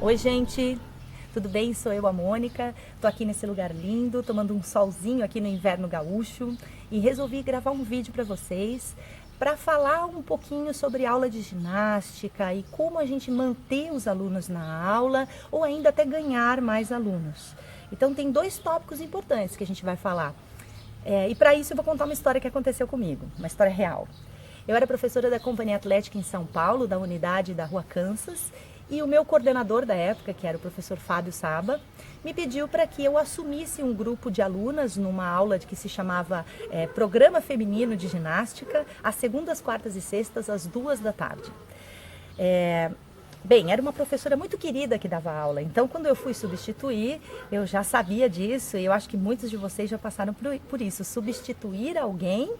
Oi, gente, tudo bem? Sou eu, a Mônica. Tô aqui nesse lugar lindo, tomando um solzinho aqui no inverno gaúcho e resolvi gravar um vídeo para vocês para falar um pouquinho sobre aula de ginástica e como a gente manter os alunos na aula ou ainda até ganhar mais alunos. Então tem dois tópicos importantes que a gente vai falar. E para isso eu vou contar uma história que aconteceu comigo, uma história real. Eu era professora da Companhia Atlética em São Paulo, da unidade da Rua Kansas, e o meu coordenador da época, que era o professor Fábio Saba, me pediu para que eu assumisse um grupo de alunas numa aula que se chamava Programa Feminino de Ginástica, às segundas, quartas e sextas, às 14h. Bem, era uma professora muito querida que dava aula, então quando eu fui substituir, eu já sabia disso e eu acho que muitos de vocês já passaram por isso. Substituir alguém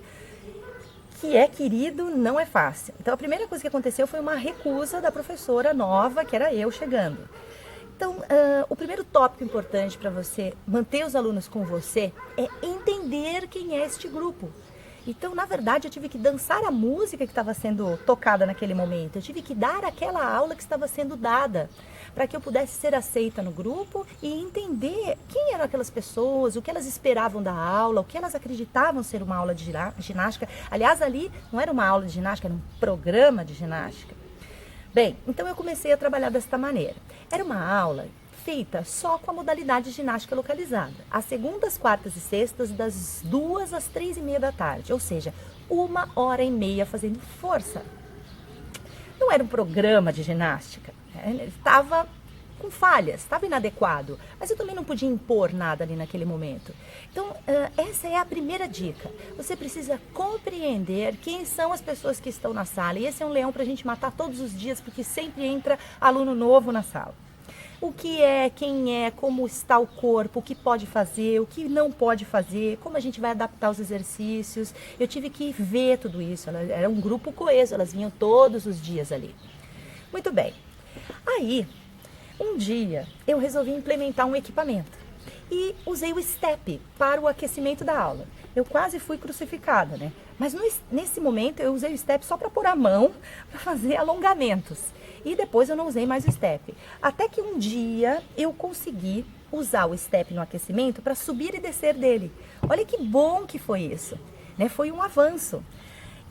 que é querido não é fácil. Então a primeira coisa que aconteceu foi uma recusa da professora nova, que era eu chegando. Então o primeiro tópico importante para você manter os alunos com você é entender quem é este grupo. Então, na verdade, eu tive que dançar a música que estava sendo tocada naquele momento. Eu tive que dar aquela aula que estava sendo dada, para que eu pudesse ser aceita no grupo e entender quem eram aquelas pessoas, o que elas esperavam da aula, o que elas acreditavam ser uma aula de ginástica. Aliás, ali não era uma aula de ginástica, era um programa de ginástica. Bem, então eu comecei a trabalhar desta maneira. Era uma aula feita só com a modalidade de ginástica localizada, às segundas, quartas e sextas, das 2 às 3h30, ou seja, 1h30 fazendo força. Não era um programa de ginástica, ele estava com falhas, estava inadequado, mas eu também não podia impor nada ali naquele momento. Então, essa é a primeira dica. Você precisa compreender quem são as pessoas que estão na sala, e esse é um leão para a gente matar todos os dias, porque sempre entra aluno novo na sala. O que é, quem é, como está o corpo, o que pode fazer, o que não pode fazer, como a gente vai adaptar os exercícios. Eu tive que ver tudo isso, era um grupo coeso, elas vinham todos os dias ali. Muito bem. Aí, um dia, eu resolvi implementar um equipamento e usei o step para o aquecimento da aula. Eu quase fui crucificada, né? Mas nesse momento eu usei o step só para pôr a mão, para fazer alongamentos. E depois eu não usei mais o step. Até que um dia eu consegui usar o step no aquecimento para subir e descer dele. Olha que bom que foi isso, né? Foi um avanço.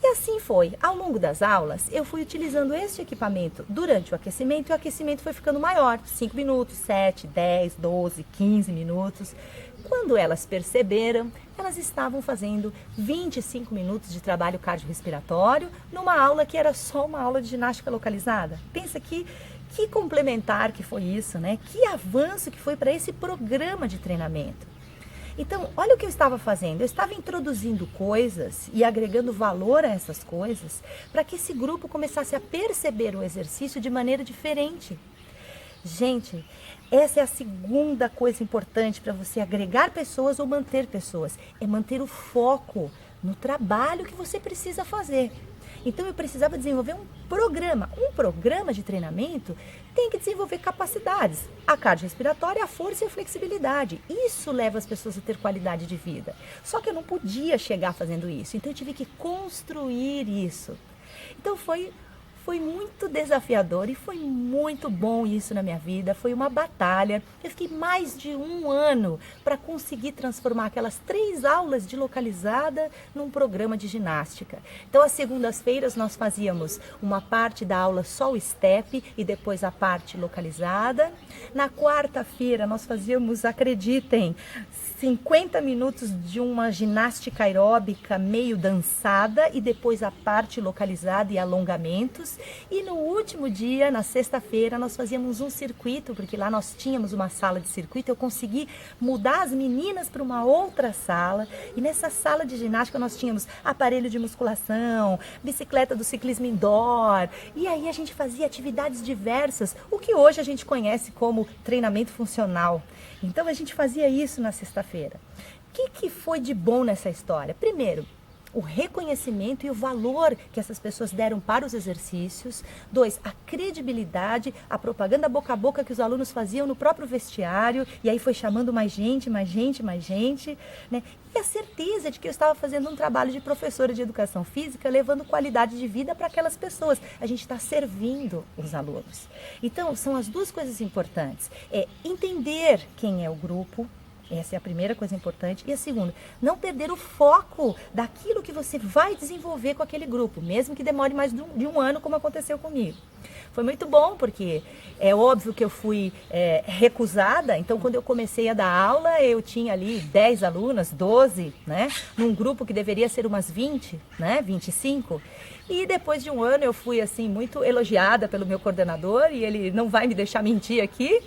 E assim foi. Ao longo das aulas, eu fui utilizando este equipamento durante o aquecimento e o aquecimento foi ficando maior. 5 minutos, 7, 10, 12, 15 minutos. Quando elas perceberam, elas estavam fazendo 25 minutos de trabalho cardiorrespiratório numa aula que era só uma aula de ginástica localizada. Pensa que complementar que foi isso, né? Que avanço que foi para esse programa de treinamento. Então, olha o que eu estava fazendo. Eu estava introduzindo coisas e agregando valor a essas coisas para que esse grupo começasse a perceber o exercício de maneira diferente. Gente, essa é a segunda coisa importante para você agregar pessoas ou manter pessoas. É manter o foco no trabalho que você precisa fazer. Então eu precisava desenvolver um programa de treinamento tem que desenvolver capacidades, a cardiorrespiratória, a força e a flexibilidade. Isso leva as pessoas a ter qualidade de vida. Só que eu não podia chegar fazendo isso, então eu tive que construir isso. Então foi muito desafiador e foi muito bom isso na minha vida, foi uma batalha. Eu fiquei mais de 1 ano para conseguir transformar aquelas 3 aulas de localizada num programa de ginástica. Então, às segundas-feiras nós fazíamos uma parte da aula só o step e depois a parte localizada. Na quarta-feira nós fazíamos, acreditem, 50 minutos de uma ginástica aeróbica meio dançada e depois a parte localizada e alongamentos. E no último dia, na sexta-feira, nós fazíamos um circuito, porque lá nós tínhamos uma sala de circuito. Eu consegui mudar as meninas para uma outra sala. E nessa sala de ginástica nós tínhamos aparelho de musculação, bicicleta do ciclismo indoor. E aí a gente fazia atividades diversas, o que hoje a gente conhece como treinamento funcional. Então a gente fazia isso na sexta-feira. O que foi de bom nessa história? Primeiro, o reconhecimento e o valor que essas pessoas deram para os exercícios. 2, a credibilidade, a propaganda boca a boca que os alunos faziam no próprio vestiário, e aí foi chamando mais gente, mais gente, mais gente, né? E a certeza de que eu estava fazendo um trabalho de professora de educação física, levando qualidade de vida para aquelas pessoas. A gente está servindo os alunos. Então, são as duas coisas importantes. É entender quem é o grupo. Essa é a primeira coisa importante. E a segunda, não perder o foco daquilo que você vai desenvolver com aquele grupo, mesmo que demore mais de um ano, como aconteceu comigo. Foi muito bom, porque é óbvio que eu fui recusada, então quando eu comecei a dar aula, eu tinha ali 10 alunas, 12, né? Num grupo que deveria ser umas 20, né? 25. E depois de um ano eu fui assim muito elogiada pelo meu coordenador, e ele não vai me deixar mentir aqui,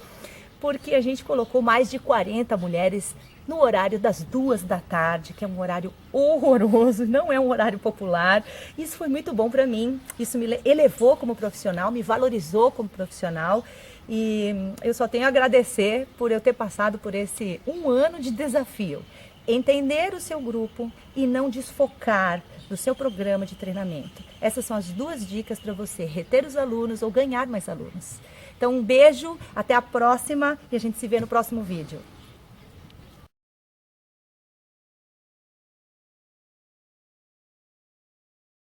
porque a gente colocou mais de 40 mulheres no horário das 2 da tarde, que é um horário horroroso, não é um horário popular. Isso foi muito bom para mim, isso me elevou como profissional, me valorizou como profissional, e eu só tenho a agradecer por eu ter passado por esse um ano de desafio. Entender o seu grupo e não desfocar do seu programa de treinamento. Essas são as duas dicas para você reter os alunos ou ganhar mais alunos. Então, um beijo, até a próxima e a gente se vê no próximo vídeo.